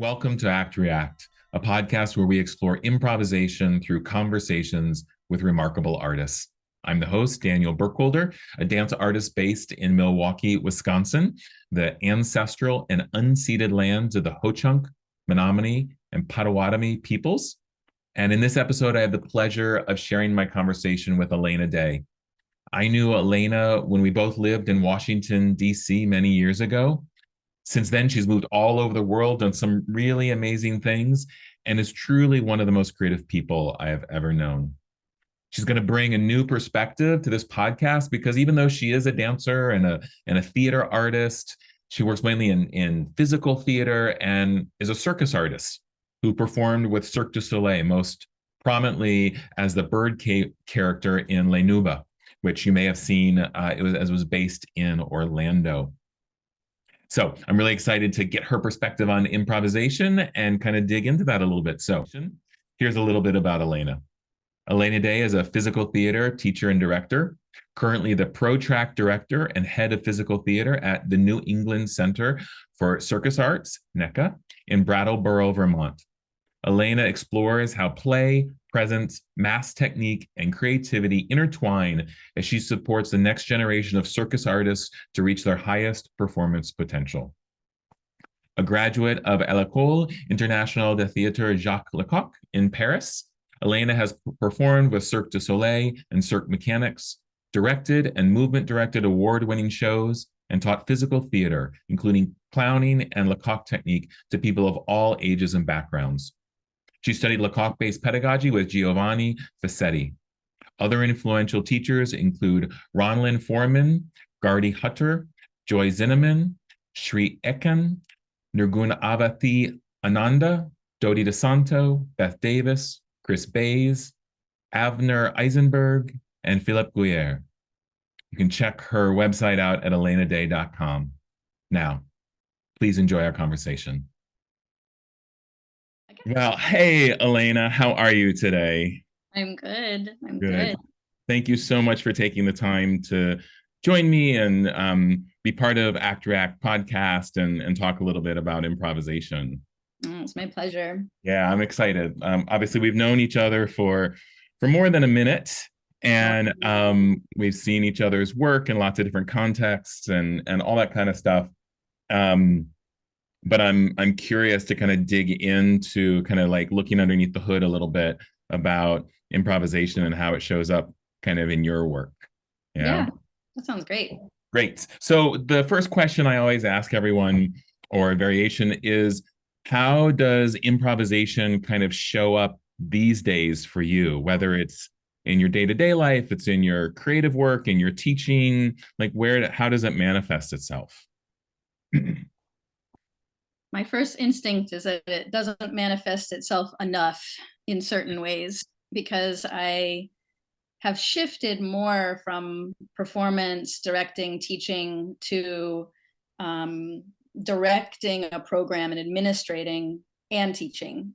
Welcome to Act React, a podcast where we explore improvisation through conversations with remarkable artists. I'm the host, Daniel Burkholder, a dance artist based in Milwaukee, Wisconsin, the ancestral and unceded lands of the Ho-Chunk, Menominee, and Potawatomi peoples. And in this episode, I have the pleasure of sharing my conversation with Elena Day. I knew Elena when we both lived in Washington, D.C. many years ago. Since then, she's moved all over the world, done some really amazing things, and is truly one of the most creative people I have ever known. She's going to bring a new perspective to this podcast because even though she is a dancer and a theater artist, she works mainly in physical theater and is a circus artist who performed with Cirque du Soleil, most prominently as the bird character in Les Nuba, which you may have seen it was based in Orlando. So I'm really excited to get her perspective on improvisation and kind of dig into that a little bit. So here's a little bit about Elena. Elena Day is a physical theater teacher and director, currently the pro-track director and head of physical theater at the New England Center for Circus Arts, NECA, in Brattleboro, Vermont. Elena explores how play, presence, mass technique, and creativity intertwine as she supports the next generation of circus artists to reach their highest performance potential. A graduate of L'École Internationale de Théâtre Jacques Lecoq in Paris, Elena has performed with Cirque du Soleil and Cirque Mechanics, directed and movement-directed award-winning shows, and taught physical theater, including clowning and Lecoq technique, to people of all ages and backgrounds. She studied Lecoq-based pedagogy with Giovanni Facchetti. Other influential teachers include Ronlyn Foreman, Gardy Hutter, Joy Zinnemann, Sri Ekan, Nirguna Avathi Ananda, Dodi DeSanto, Beth Davis, Chris Bays, Avner Eisenberg, and Philippe Guyer. You can check her website out at elenaday.com. Now, please enjoy our conversation. Well, hey, Elena, how are you today? I'm good. I'm Good. good. Thank you so much for taking the time to join me and be part of Act React podcast and talk a little bit about improvisation. It's my pleasure. Yeah, I'm excited. Obviously, we've known each other for more than a minute, and we've seen each other's work in lots of different contexts and all that kind of stuff. But I'm curious to kind of dig into kind of like looking underneath the hood a little bit about improvisation and how it shows up kind of in your work. Yeah, that sounds great. Great. So the first question I always ask everyone, or a variation, is how does improvisation kind of show up these days for you, whether it's in your day-to-day life, it's in your creative work, in your teaching, like how does it manifest itself? My first instinct is that it doesn't manifest itself enough in certain ways because I have shifted more from performance, directing, teaching to directing a program and administrating and teaching.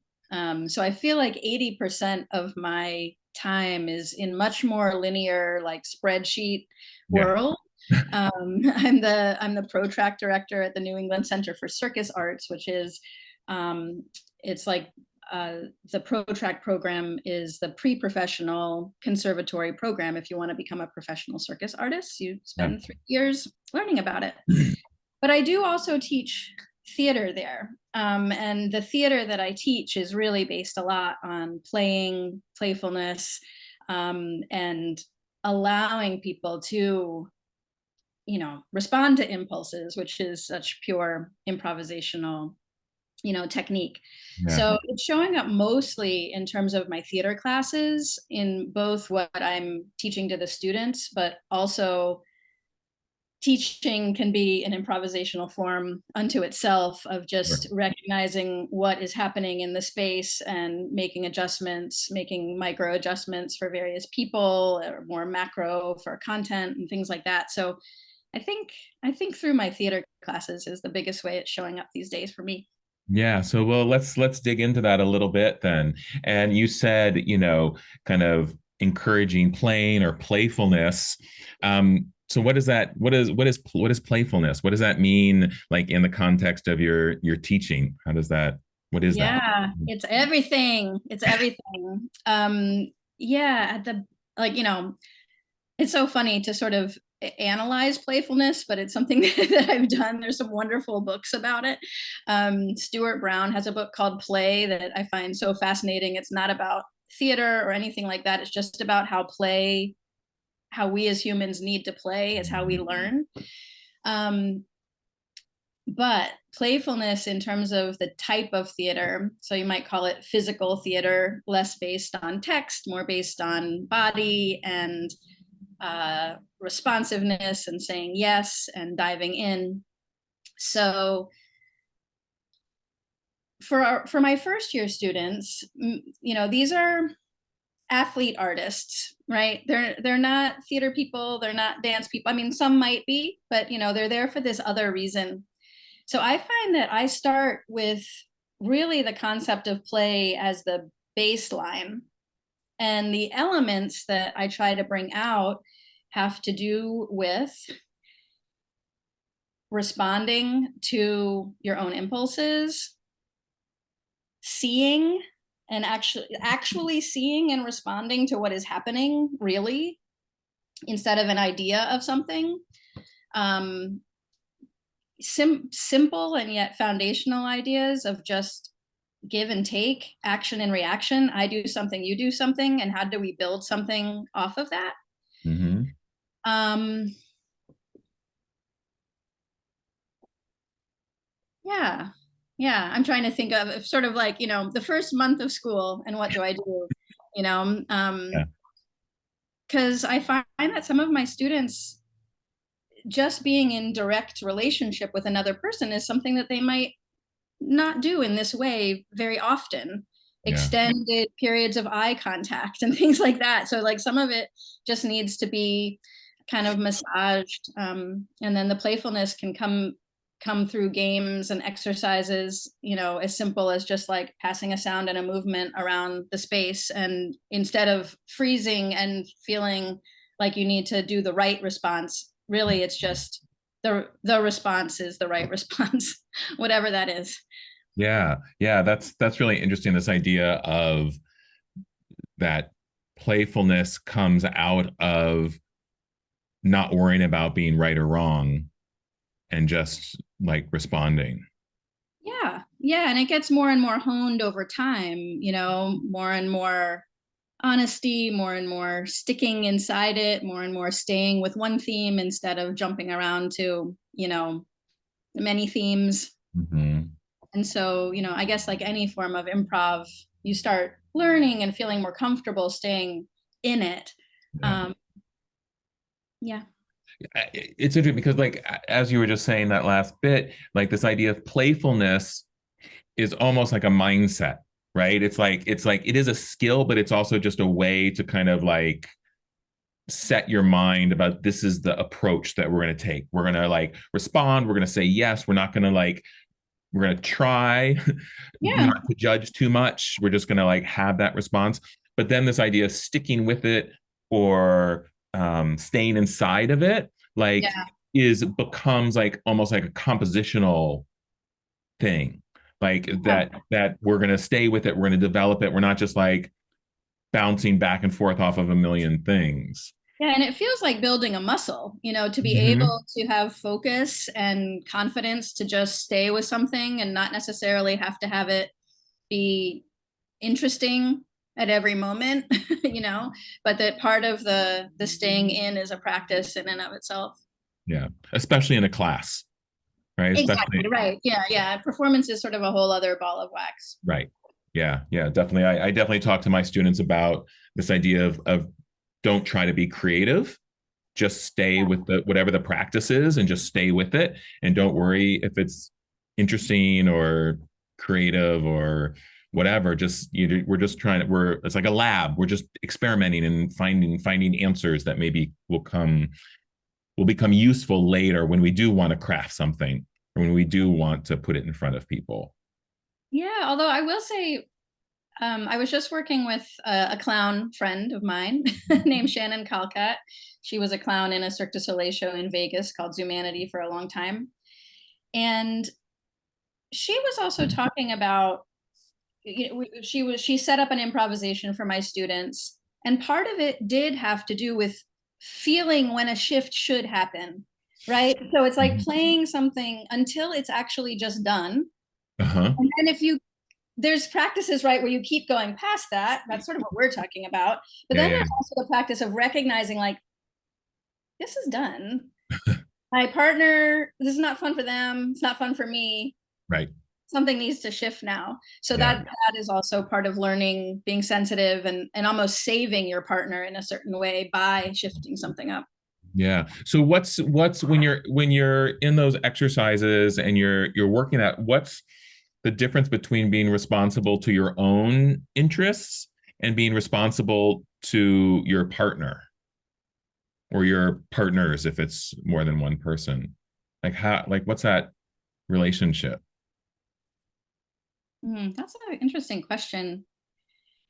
So I feel like 80% of my time is in much more linear, like spreadsheet world. I'm the pro track director at the New England Center for Circus Arts, which is it's like the pro track program is the pre-professional conservatory program. If you want to become a professional circus artist, you spend 3 years learning about it. But I do also teach theater there. And the theater that I teach is really based a lot on playing, playfulness, and allowing people to, respond to impulses, which is such pure improvisational, technique. Yeah. So it's showing up mostly in terms of my theater classes in both what I'm teaching to the students, but also teaching can be an improvisational form unto itself of just recognizing what is happening in the space and making adjustments, making micro adjustments for various people, or more macro for content and things like that. So I think through my theater classes is the biggest way it's showing up these days for me. Yeah, so well, let's dig into that a little bit then. And you said, kind of encouraging playing or playfulness. So what is that? What is playfulness? What does that mean, like in the context of your teaching? How does that What is that? Yeah, it's everything. It's everything. Yeah, at the like, it's so funny to sort of analyze playfulness, but it's something that I've done. There's some wonderful books about it. Stuart Brown has a book called Play that I find so fascinating. It's not about theater or anything like that. It's just about how we as humans need to play is how we learn. Um, but playfulness in terms of the type of theater, so you might call it physical theater, less based on text, more based on body and responsiveness and saying yes and diving in. So for my first year students, these are athlete artists, right? They're not theater people, they're not dance people. I mean, some might be, but they're there for this other reason. So I find that I start with really the concept of play as the baseline. And the elements that I try to bring out have to do with responding to your own impulses, seeing and actually seeing and responding to what is happening really, instead of an idea of something. Simple and yet foundational ideas of just give and take, action and reaction. I do something, you do something, and how do we build something off of that? Mm-hmm. Yeah. Yeah. I'm trying to think of sort of like, the first month of school and what do I do? You know, Yeah. Because I find that some of my students just being in direct relationship with another person is something that they might not do in this way very often. Yeah. Extended periods of eye contact and things like that. So like some of it just needs to be kind of massaged, and then the playfulness can come through games and exercises, as simple as just like passing a sound and a movement around the space, and instead of freezing and feeling like you need to do the right response, really it's just the response is the right response, whatever that is. Yeah. Yeah. That's really interesting. This idea of that playfulness comes out of not worrying about being right or wrong and just like responding. Yeah, and it gets more and more honed over time, more and more honesty, more and more sticking inside it, more and more staying with one theme instead of jumping around to many themes. Mm-hmm. And so, I guess like any form of improv, you start learning and feeling more comfortable staying in it. Yeah. Yeah. It's interesting because, like, as you were just saying that last bit, like this idea of playfulness is almost like a mindset, right? It's like it is a skill, but it's also just a way to kind of like set your mind about this is the approach that we're going to take. We're going to like respond. We're going to say yes. We're not going to like we're going to try Yeah. not to judge too much. We're just going to like have that response. But then this idea of sticking with it or staying inside of it, like Yeah. is becomes like almost like a compositional thing. Like Yeah. that we're going to stay with it. We're going to develop it. We're not just like bouncing back and forth off of a million things. Yeah, and it feels like building a muscle, to be Mm-hmm. able to have focus and confidence to just stay with something and not necessarily have to have it be interesting at every moment, but that part of the staying in is a practice in and of itself. Yeah, especially in a class, right? Exactly, Especially right. Yeah, yeah. Performance is sort of a whole other ball of wax. right. Yeah, yeah, definitely. I definitely talk to my students about this idea of don't try to be creative. Just stay with the whatever the practice is and just stay with it. And don't worry if it's interesting or creative or whatever. We're just trying to we're it's like a lab. We're just experimenting and finding answers that maybe will become useful later when we do want to craft something or when we do want to put it in front of people. Yeah, although I will say, I was just working with a clown friend of mine named Shannon Calcat. She was a clown in a Cirque du Soleil show in Vegas called Zumanity for a long time. And she was also talking about she set up an improvisation for my students, and part of it did have to do with feeling when a shift should happen, right? So it's like playing something until it's actually just done. Uh-huh. And then if you there's practices, right, where you keep going past that. That's sort of what we're talking about. But Yeah, then yeah. there's also the practice of recognizing, like, this is done. My partner, this is not fun for them. It's not fun for me. Right. Something needs to shift now. So Yeah. that is also part of learning, being sensitive, and almost saving your partner in a certain way by shifting something up. Yeah. So what's when you're in those exercises and you're working at, what's the difference between being responsible to your own interests and being responsible to your partner or your partners if it's more than one person? Like how, like what's that relationship? That's an interesting question.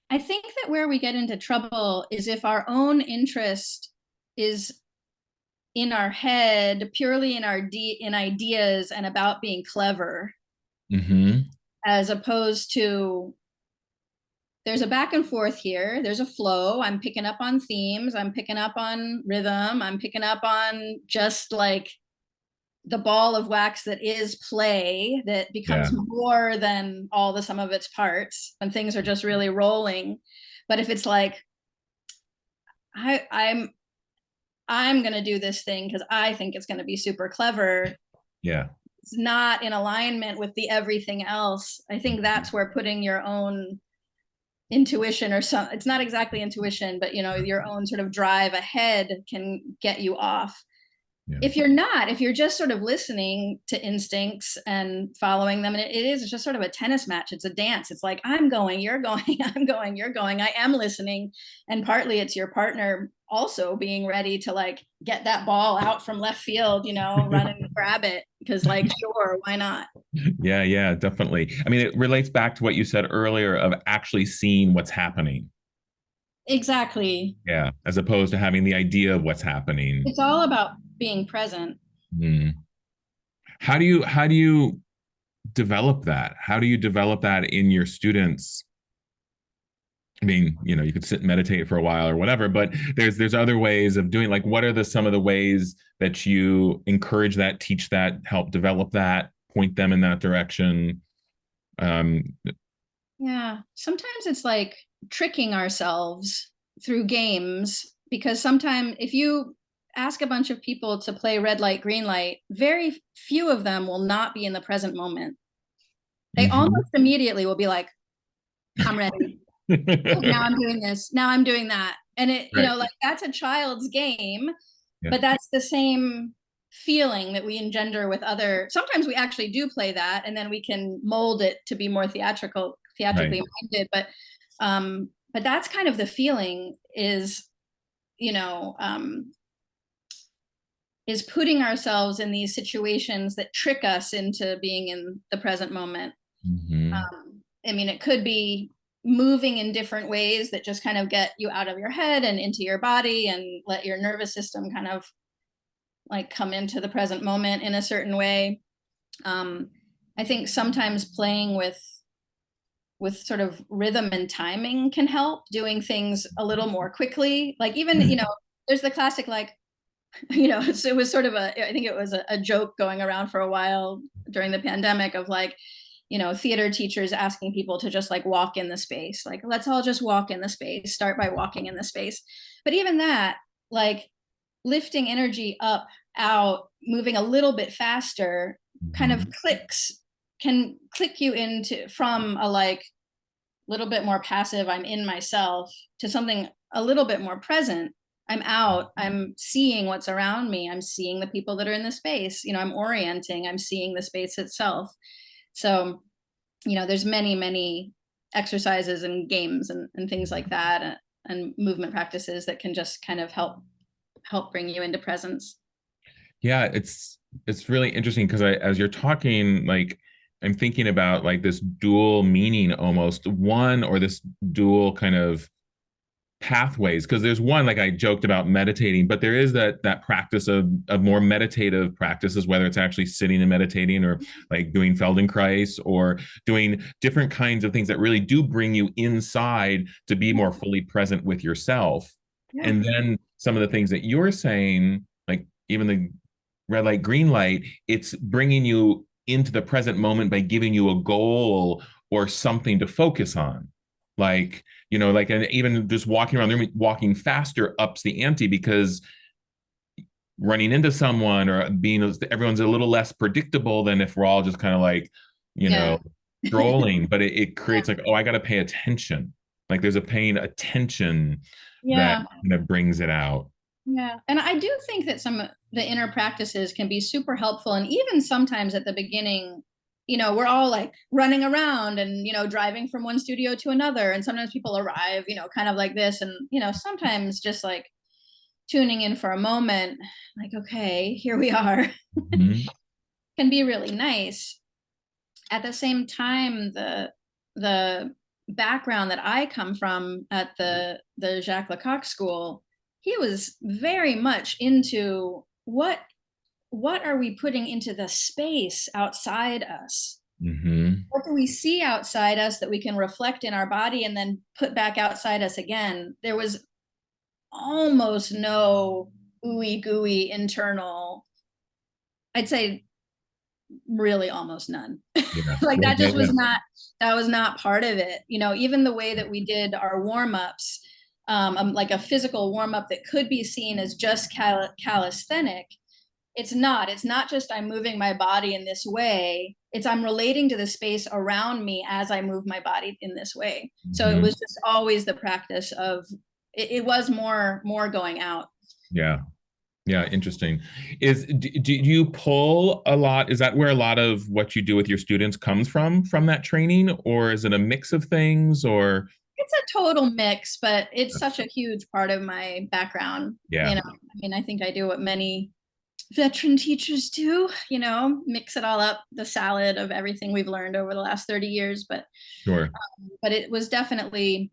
I think that where we get into trouble is if our own interest is in our head, purely in in ideas and about being clever, Mm-hmm. as opposed to there's a back and forth here. There's a flow. I'm picking up on themes. I'm picking up on rhythm. I'm picking up on just like the ball of wax that is play that becomes Yeah. more than all the sum of its parts when things are just really rolling. But if it's like, I, I'm I'm going to do this thing because I think it's going to be super clever. Yeah. It's not in alignment with the everything else. I think that's where putting your own intuition, or some, it's not exactly intuition, but your own sort of drive ahead can get you off. Yeah. If you're just sort of listening to instincts and following them, and it's just sort of a tennis match. It's a dance. It's like, I'm going, you're going, I'm going, you're going, I am listening. And partly it's your partner also being ready to like get that ball out from left field, run and grab it, because like, sure, why not? Yeah, yeah, definitely. I mean, it relates back to what you said earlier of actually seeing what's happening. Exactly. Yeah, as opposed to having the idea of what's happening. It's all about being present. Mm. How do you develop that? How do you develop that in your students? I mean, you could sit and meditate for a while or whatever, but there's other ways of doing, like, what are some of the ways that you encourage that, teach that, help develop that, point them in that direction? Um, Yeah. Sometimes it's like tricking ourselves through games, because sometimes if you ask a bunch of people to play red light, green light, very few of them will not be in the present moment. They mhm. almost immediately will be like, I'm ready. Now I'm doing this. Now I'm doing that. And Right. like that's a child's game, Yeah. but that's the same feeling that we engender with other. Sometimes we actually do play that, and then we can mold it to be more Right. theatrically minded. But that's kind of the feeling, you know, um, is putting ourselves in these situations that trick us into being in the present moment. Hmm. I mean, it could be moving in different ways that just kind of get you out of your head and into your body and let your nervous system kind of like come into the present moment in a certain way. Um, I think sometimes playing with sort of rhythm and timing can help, doing things a little more quickly. Like even, there's the classic like, so it was sort of I think it was a joke going around for a while during the pandemic of like, theater teachers asking people to just like walk in the space. Like, let's all just walk in the space, start by walking in the space. But even that, like lifting energy up, out, moving a little bit faster, kind of Hmm. can click you into from a like little bit more passive, I'm in myself, to something a little bit more present. I'm out, I'm seeing what's around me, I'm seeing the people that are in the space, I'm orienting, I'm seeing the space itself. So, there's many exercises and games and things like that, and movement practices that can just kind of help bring you into presence. Yeah, it's really interesting because as you're talking, like I'm thinking about like this dual meaning almost one, or this dual kind of pathways, because there's one, like I joked about meditating, but there is that practice of more meditative practices, whether it's actually sitting and meditating, or like doing Feldenkrais, or doing different kinds of things that really do bring you inside to be more fully present with yourself. Yeah. And then some of the things that you're saying, like even the red light, green light, it's bringing you into the present moment by giving you a goal or something to focus on. Like, like, and even just walking around the room, walking faster ups the ante, because running into someone or everyone's a little less predictable than if we're all just kind of like, you Yeah. know, strolling. But it creates Yeah. like, oh, I got to pay attention. Like there's a paying attention that Yeah. kind of brings it out. Yeah. And I do think that some of the inner practices can be super helpful. And even sometimes at the beginning, we're all like running around and, driving from one studio to another. And sometimes people arrive, kind of like this. And, sometimes just like tuning in for a moment, like, okay, here we are, Mhm. can be really nice. At the same time, the background that I come from at the Jacques Lecoq school, he was very much into what are we putting into the space outside us? Mhm. What do we see outside us that we can reflect in our body and then put back outside us again? There was almost no ooey gooey internal, I'd say really almost none. Yeah. Like Yeah. that Yeah. just Yeah. was not part of it. Even the way that we did our warm-ups, like a physical warm-up that could be seen as just calisthenic. It's not just I'm moving my body in this way. It's I'm relating to the space around me as I move my body in this way. So it Mhm. was just always the practice of it was more going out. Yeah. Yeah, interesting. Do you pull a lot? Is that where a lot of what you do with your students comes from that training, or is it a mix of things? Or It's a total mix, but it's such a huge part of my background. yeah, I think I do what many veteran teachers do, mix it all up, the salad of everything we've learned over the last 30 years. sure. But it was definitely,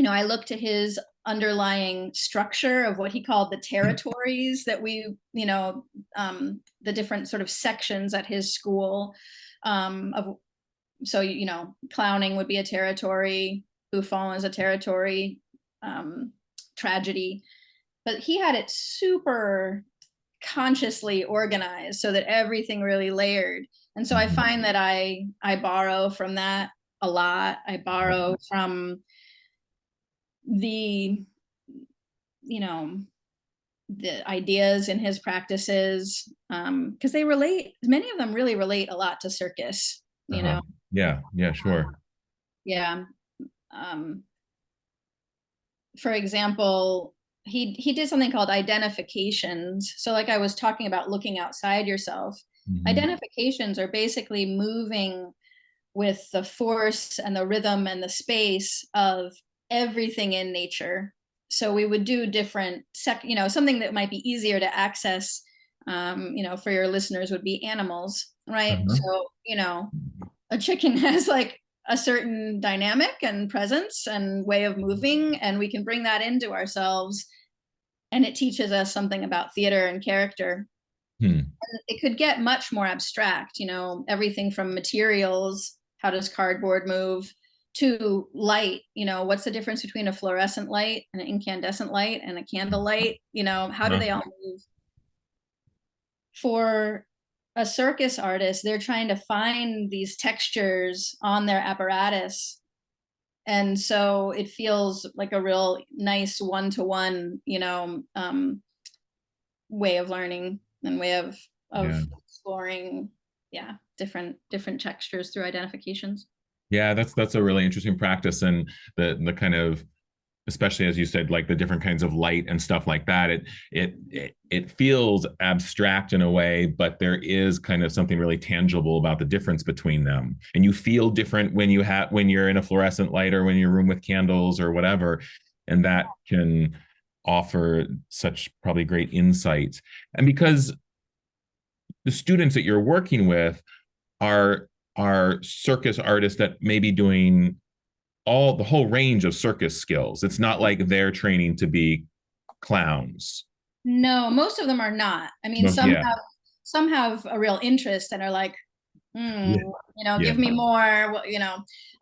I looked to his underlying structure of what he called the territories that the different sort of sections at his school, of so clowning would be a territory, buffon is a territory, tragedy, but he had it super consciously organized so that everything really layered. And so I Mhm. find that I borrow from that a lot. I borrow from the you know the ideas in his practices, because they relate, many of them really relate a lot to circus. Uh-huh. Yeah, yeah, sure. Yeah. um, for example, he did something called identifications. So like I was talking about looking outside yourself, Mhm. identifications are basically moving with the force and the rhythm and the space of everything in nature. So we would do different something that might be easier to access, for your listeners would be animals, right? Uh-huh. So a chicken has like a certain dynamic and presence and way of moving, and we can bring that into ourselves, and it teaches us something about theater and character. Hmm. And it could get much more abstract, everything from materials, how does cardboard move, to light, what's the difference between a fluorescent light and an incandescent light and a candle light, how do Uh-huh. they all move? For a circus artist, they're trying to find these textures on their apparatus. And so it feels like a real nice one-to-one, way of learning and way of Yeah. exploring, yeah, different textures through identifications. Yeah, that's a really interesting practice. And the kind of, especially as you said, like the different kinds of light and stuff like that, it feels abstract in a way, but there is kind of something really tangible about the difference between them. And you feel different when you're in a fluorescent light or when you're in a room with candles or whatever. And that can offer such probably great insights. And because the students that you're working with are are circus artists that may be doing the whole range of circus skills. It's not like they're training to be clowns. No, most of them are not. I mean, Yeah. some have a real interest and are like, Yeah. Yeah. give me more,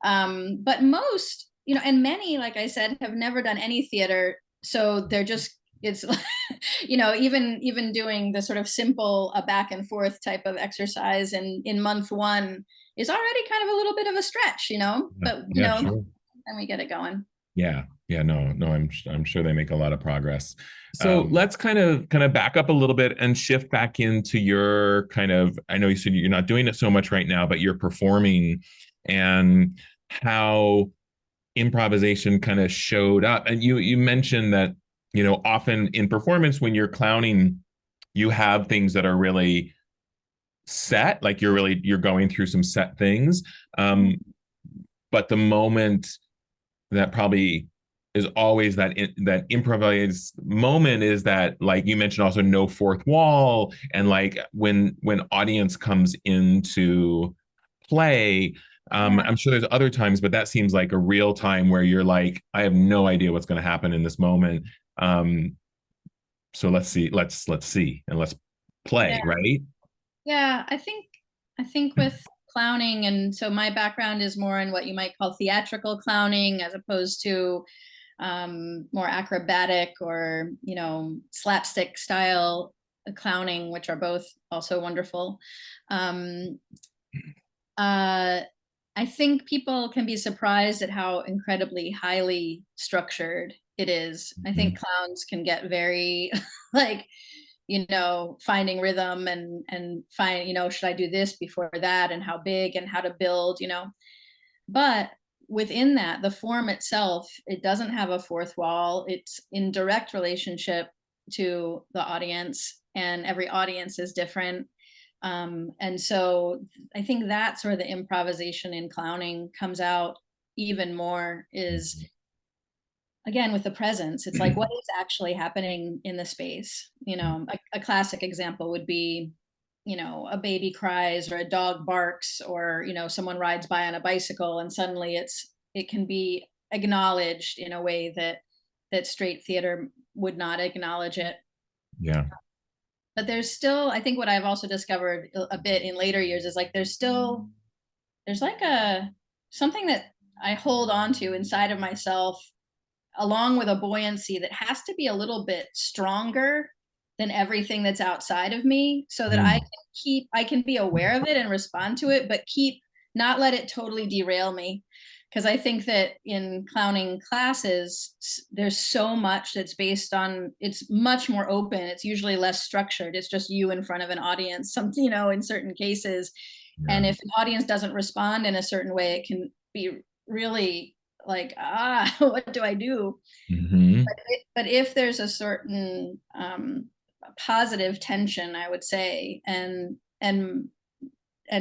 but most, and many, like I said, have never done any theater. So they're just, it's, even doing the sort of simple, a back and forth type of exercise in month one is already kind of a little bit of a stretch, but, Yeah, sure. then we get it going. Yeah. Yeah, no, I'm sure they make a lot of progress. So let's kind of back up a little bit and shift back into your kind of, I know you said you're not doing it so much right now, but you're performing, and how improvisation kind of showed up. And you mentioned that, often in performance when you're clowning, you have things that are really set, like you're going through some set things. But the moment that probably is always that improvised moment is that, like you mentioned, also no fourth wall, and like when audience comes into play. I'm sure there's other times, but that seems like a real time where you're like, I have no idea what's going to happen in this moment. So let's see, and let's play, Yeah. right? Yeah, I think with clowning, and so my background is more in what you might call theatrical clowning, as opposed to more acrobatic or slapstick style clowning, which are both also wonderful. Um, uh, I think people can be surprised at how incredibly highly structured it is. I think Mhm. clowns can get very like finding rhythm and find, should I do this before that, and how big and how to build, but within that, the form itself, it doesn't have a fourth wall. It's in direct relationship to the audience, and every audience is different. And so I think that's where the improvisation in clowning comes out even more, is again with the presence. It's like, what is actually happening in the space? A classic example would be, a baby cries or a dog barks, or someone rides by on a bicycle, and suddenly it can be acknowledged in a way that straight theater would not acknowledge it. Yeah. But there's still, I think what I've also discovered a bit in later years is like there's like a something that I hold on to inside of myself, along with a buoyancy that has to be a little bit stronger than everything that's outside of me, so that Mm. I can be aware of it and respond to it, but not let it totally derail me. Because I think that in clowning classes, there's so much that's based on, it's much more open. It's usually less structured. It's just you in front of an audience, something, in certain cases. Yeah. And if an audience doesn't respond in a certain way, it can be really like, what do I do? Hmm. But if there's a certain positive tension, I would say, and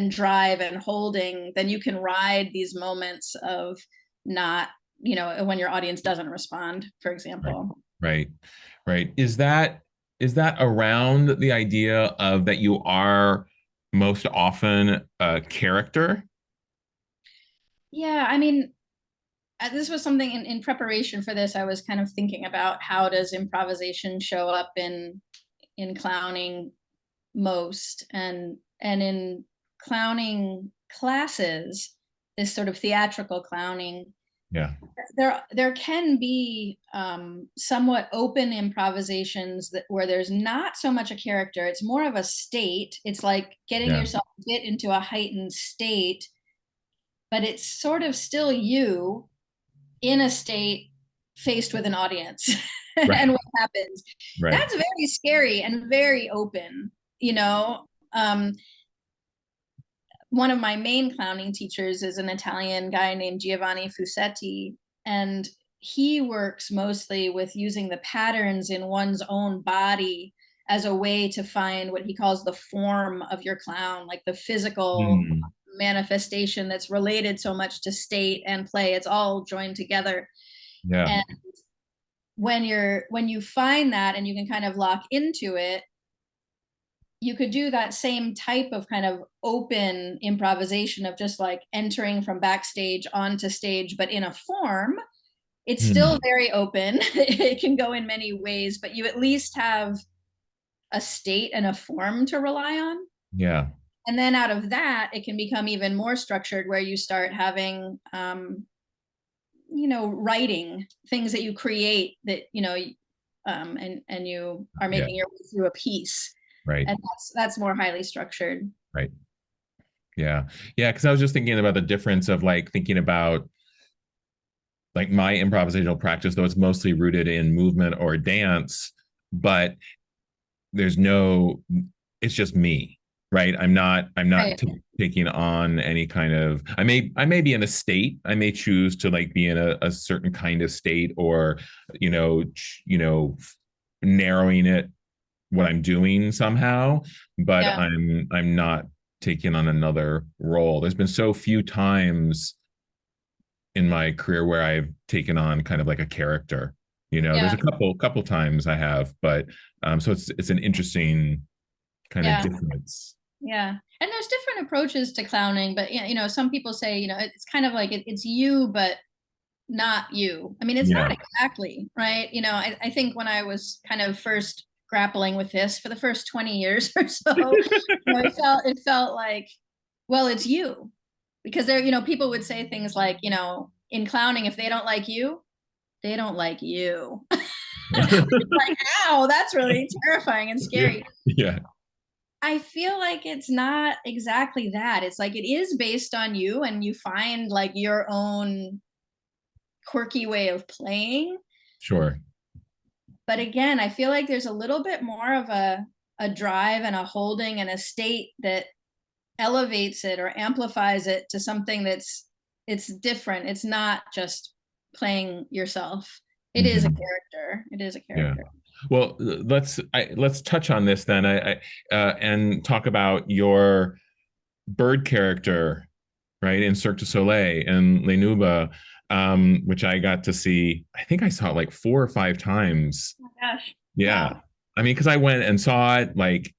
drive and holding, then you can ride these moments of not, when your audience doesn't respond, for Right. example. Right. Right. Is that around the idea of that you are most often a character? Yeah, I mean, this was something in preparation for this. I was kind of thinking about, how does improvisation show up in clowning most, and in clowning classes, this sort of theatrical clowning, Yeah. there can be somewhat open improvisations where there's not so much a character, it's more of a state. It's like getting Yeah. yourself a bit into a heightened state, but it's sort of still you in a state faced with an audience. Right. And what happens, Right. that's very scary and very open, you know um, one of my main clowning teachers is an Italian guy named Giovanni Fusetti, and he works mostly with using the patterns in one's own body as a way to find what he calls the form of your clown, like the physical Mm. manifestation that's related so much to state and play. It's all joined together. Yeah. And when you find that and you can kind of lock into it, you could do that same type of kind of open improvisation of just like entering from backstage onto stage, but in a form. It's still very open. It can go in many ways, but you at least have a state and a form to rely on. Yeah. And then out of that, it can become even more structured where you start having, writing things that you create that, and you are Yeah. making your way through a piece. Right. And that's more highly structured. Right. Yeah. Yeah. Cause I was just thinking about the difference of like thinking about like my improvisational practice, though it's mostly rooted in movement or dance, but there's no, it's just me, right? I'm not Right. taking on any kind of, I may be in a state, I may choose to like be in a certain kind of state, or narrowing it what I'm doing somehow, but Yeah. I'm not taking on another role. There's been so few times in my career where I've taken on kind of like a character. There's Yeah. a couple times I have, but so it's an interesting kind of Yeah. difference. Yeah. And there's different approaches to clowning, but some people say, it's kind of like it's you, but not you. I mean, it's not Yeah, exactly, right? I think when I was kind of first grappling with this for the first 20 years or so, it felt like, well, it's you. Because people would say things like, in clowning, if they don't like you, they don't like you. Like, ow, that's really terrifying and yeah, scary. yeah, I feel like it's not exactly that. It's like it is based on you and you find like your own quirky way of playing. sure. But again, I feel like there's a little bit more of a drive and a holding and a state that elevates it or amplifies it to something it's different. It's not just playing yourself. It is a Mhm. character. It is a Yeah. character. Well, let's touch on this then, and talk about your bird character, right, in Cirque du Soleil and Les Nuba, which I got to see. I think I saw it like 4 or 5 times. Oh my gosh. Yeah, Wow. I mean, because I went and saw it like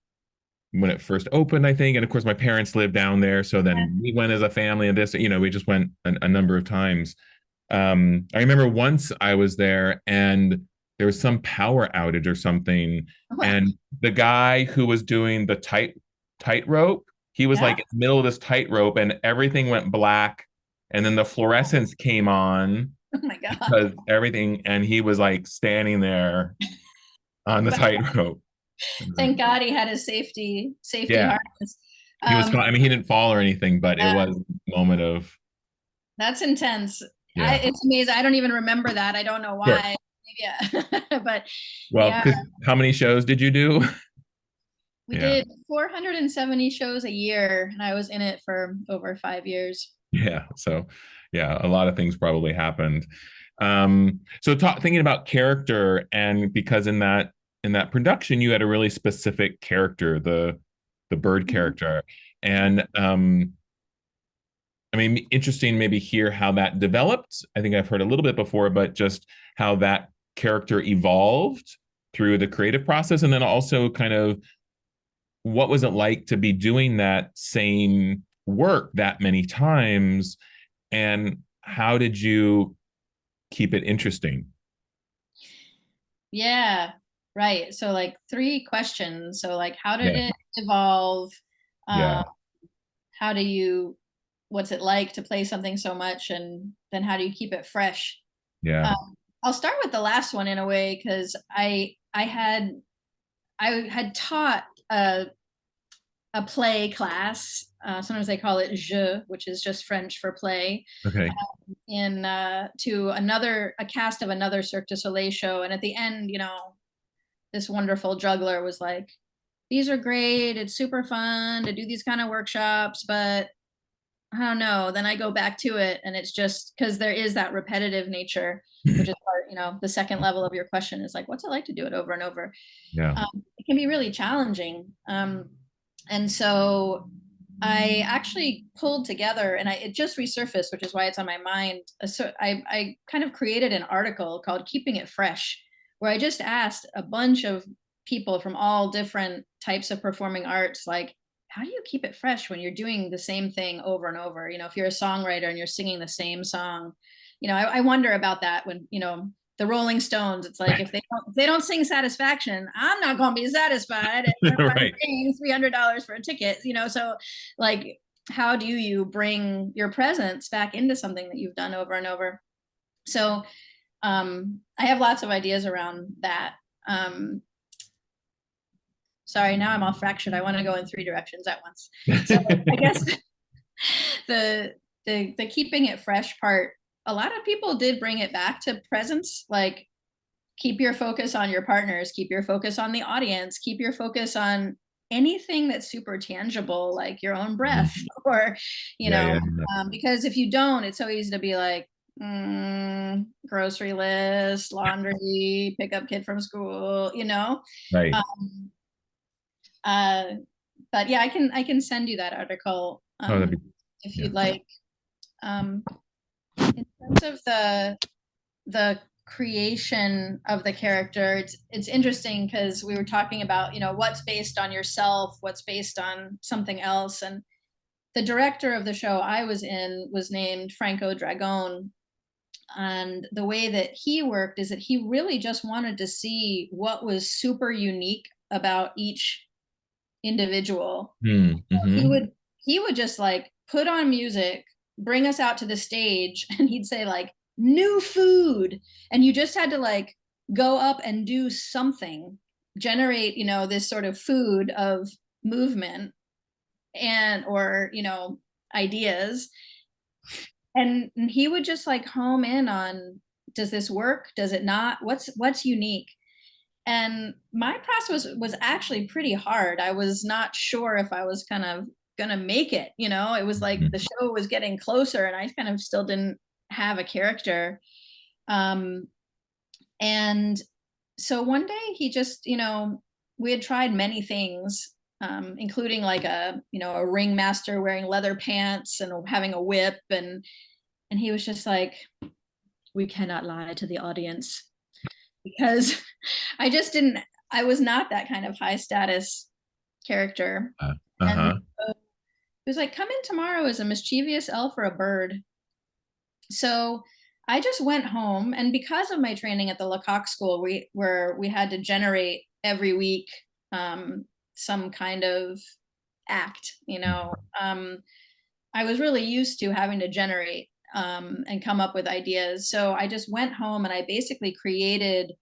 when it first opened, I think, and of course my parents lived down there, so then we went as a family, and we just went a number of times. I remember once I was there and there was some power outage or something, Wow. and the guy who was doing the tightrope, he was Yeah. like in the middle of this tightrope, and everything went black, and then the fluorescence came on Oh my God. because everything, and he was like standing there on the But tightrope. thank God he had his safety Yeah, harness. he was Um, fine. I mean, he didn't fall or anything, but it yeah, was a moment of, that's intense. yeah, It's amazing. I don't even remember that. I don't know sure. why. Yeah. But Well, yeah, because how many shows did you do? we Yeah. did 470 shows a year, and I was in it for over 5 years. Yeah. So, yeah, a lot of things probably happened. So, thinking about character, and because in that production, you had a really specific character, the bird Mhm. character, and I mean, interesting maybe hear how that developed. I think I've heard a little bit before, but just how that character evolved through the creative process, and then also kind of what was it like to be doing that same work that many times, and how did you keep it interesting? Yeah, right. So like three questions. So like, how did Yeah, it evolve? yeah, Um, how do you, what's it like to play something so much? And then how do you keep it fresh? yeah. I'll start with the last one in a way because I had taught a play class. Sometimes they call it jeu, which is just French for play, Okay. in to a cast of another Cirque du Soleil show. And at the end, this wonderful juggler was like, "These are great. It's super fun to do these kind of workshops, but I don't know." Then I go back to it, and it's just because there is that repetitive nature, which is part, the second level of your question is like, what's it like to do it over and over? Yeah. It can be really challenging. And so I actually pulled together, and it just resurfaced, which is why it's on my mind. So I kind of created an article called "Keeping It Fresh," where I just asked a bunch of people from all different types of performing arts, like, how do you keep it fresh when you're doing the same thing over and over? If you're a songwriter and you're singing the same song, I wonder about that when, the Rolling Stones, it's like, if they don't sing Satisfaction, I'm not going to be satisfied. And I'm Right. paying $300 for a ticket, so like, how do you bring your presence back into something that you've done over and over? So I have lots of ideas around that. Sorry, now I'm all fractured. I want to go in 3 directions at once. So I guess the keeping it fresh part, a lot of people did bring it back to presence, like, keep your focus on your partners, keep your focus on the audience, keep your focus on anything that's super tangible, like your own breath, or, because if you don't, it's so easy to be like, grocery list, laundry, pick up kid from school, Right. But yeah, I can send you that article if you'd like. In terms of the creation of the character, it's interesting because we were talking about, what's based on yourself, what's based on something else. And the director of the show I was in was named Franco Dragone. And the way that he worked is that he really just wanted to see what was super unique about each individual. Mm-hmm. He would just like put on music, bring us out to the stage, and he'd say like, new food, and you just had to like go up and do something, generate this sort of food of movement and or ideas, and he would just like home in on, does this work, does it not, what's unique. And my process was actually pretty hard. I was not sure if I was kind of gonna make it. It was like the show was getting closer and I kind of still didn't have a character. And so one day he just, we had tried many things, including like a ringmaster wearing leather pants and having a whip. And he was just like, we cannot lie to the audience, because I was not that kind of high status character. And it was like, come in tomorrow as a mischievous elf or a bird. So I just went home, and because of my training at the Lecoq School, we had to generate every week some kind of act. I was really used to having to generate and come up with ideas. So I just went home and I basically created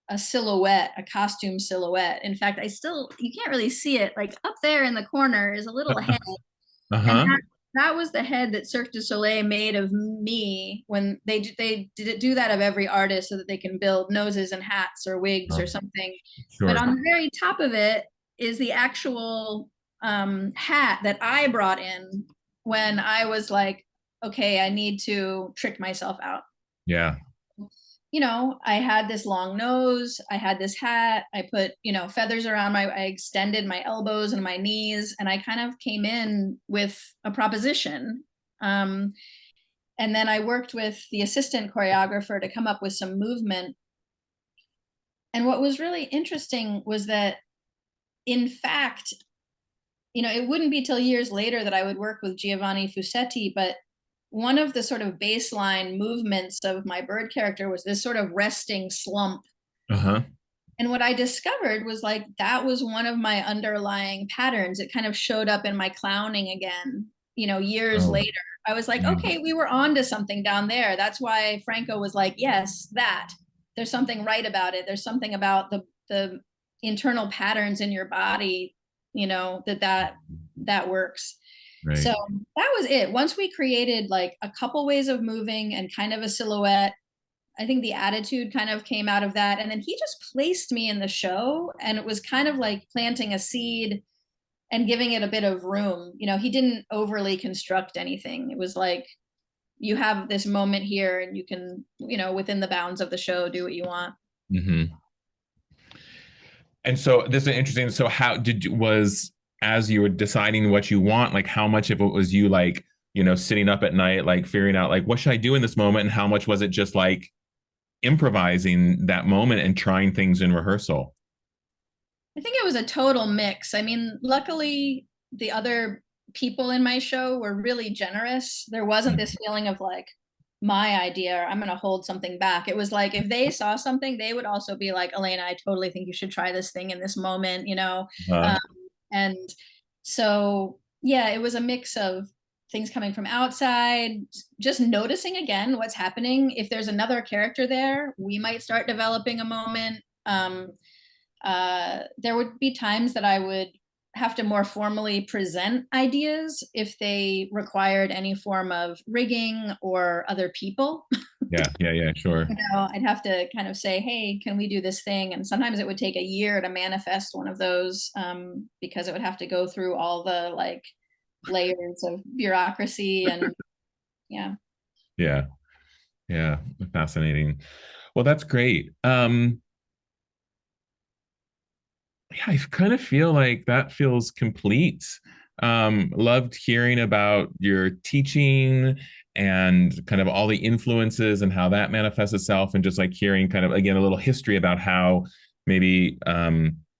a silhouette, a costume silhouette. In fact, you can't really see it. Like up there in the corner is a little head. And that was the head that Cirque du Soleil made of me when they do that of every artist so that they can build noses and hats or wigs or something. Sure. But on the very top of it is the actual hat that I brought in when I was like, okay, I need to trick myself out. Yeah. I had this long nose, I had this hat, I put, feathers around I extended my elbows and my knees, and I kind of came in with a proposition. And then I worked with the assistant choreographer to come up with some movement. And what was really interesting was that, in fact, it wouldn't be till years later that I would work with Giovanni Fusetti, but one of the sort of baseline movements of my bird character was this sort of resting slump. And what I discovered was like, that was one of my underlying patterns. It kind of showed up in my clowning again, years later. I was like, okay, we were on to something down there. That's why Franco was like, yes, that. There's something right about it. There's something about the internal patterns in your body, that works. Right. So that was it. Once we created like a couple ways of moving and kind of a silhouette, I think the attitude kind of came out of that. And then he just placed me in the show, and it was kind of like planting a seed and giving it a bit of room. He didn't overly construct anything. It was like, you have this moment here and you can, within the bounds of the show, do what you want. And so this is interesting. So as you were deciding what you want, like how much of it was you like, sitting up at night, like figuring out like, what should I do in this moment? And how much was it just like improvising that moment and trying things in rehearsal? I think it was a total mix. I mean, luckily, the other people in my show were really generous. There wasn't this feeling of like, my idea, or I'm going to hold something back. It was like if they saw something, they would also be like, Elena, I totally think you should try this thing in this moment, you know? Uh, And so, yeah, it was a mix of things coming from outside, just noticing again what's happening. If there's another character there, we might start developing a moment. There would be times that I would have to more formally present ideas if they required any form of rigging or other people. yeah, sure. You know, I'd have to kind of say, hey, can we do this thing? And sometimes it would take a year to manifest one of those, because it would have to go through all the like layers of bureaucracy and yeah. Yeah, yeah, fascinating. Well, that's great. Yeah, I kind of feel like that feels complete. Loved hearing about your teaching and kind of all the influences and how that manifests itself, and just like hearing kind of again a little history about how maybe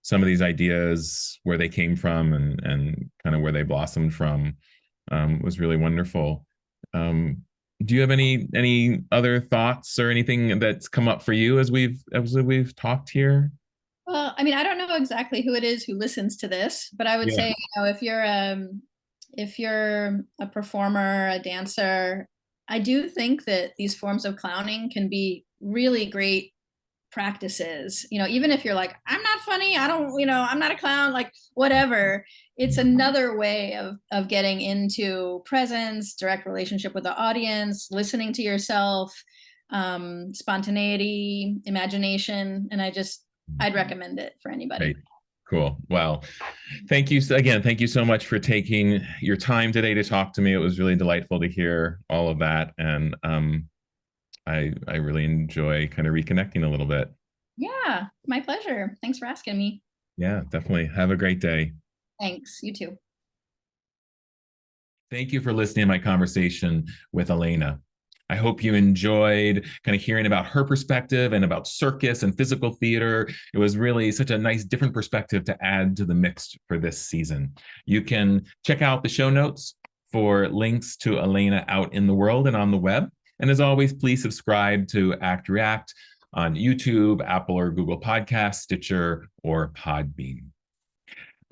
some of these ideas where they came from and kind of where they blossomed from was really wonderful. Do you have any other thoughts or anything that's come up for you as we've talked here? Well, I mean, I don't know exactly who it is who listens to this, but I would Yeah. say, you know, if you're a performer, a dancer, I do think that these forms of clowning can be really great practices. You know, even if you're like, I'm not funny, I don't, you know, I'm not a clown, like whatever. It's another way of getting into presence, direct relationship with the audience, listening to yourself, spontaneity, imagination, and I'd recommend it for anybody. Great. Cool. Well, thank you again. Thank you so much for taking your time today to talk to me. It was really delightful to hear all of that. And I really enjoy kind of reconnecting a little bit. Yeah, my pleasure. Thanks for asking me. Yeah, definitely. Have a great day. Thanks. You too. Thank you for listening to my conversation with Elena. I hope you enjoyed kind of hearing about her perspective and about circus and physical theater. It was really such a nice, different perspective to add to the mix for this season. You can check out the show notes for links to Elena out in the world and on the web. And as always, please subscribe to Act React on YouTube, Apple or Google Podcasts, Stitcher, or Podbean.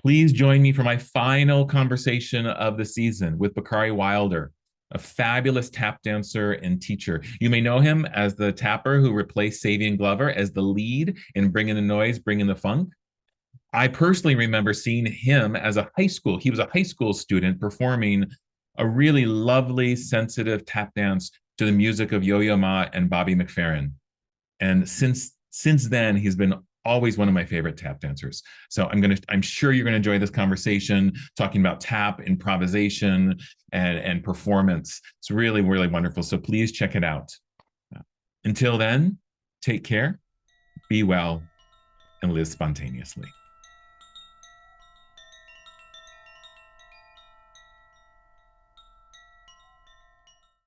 Please join me for my final conversation of the season with Bakari Wilder, a fabulous tap dancer and teacher. You may know him as the tapper who replaced Savion Glover as the lead in Bringing the Noise, Bringing the Funk. I personally remember seeing him as he was a high school student performing a really lovely, sensitive tap dance to the music of Yo-Yo Ma and Bobby McFerrin. And since then, he's been always one of my favorite tap dancers. So I'm sure you're gonna enjoy this conversation talking about tap, improvisation, and performance. It's really, really wonderful. So please check it out. Until then, take care, be well, and live spontaneously.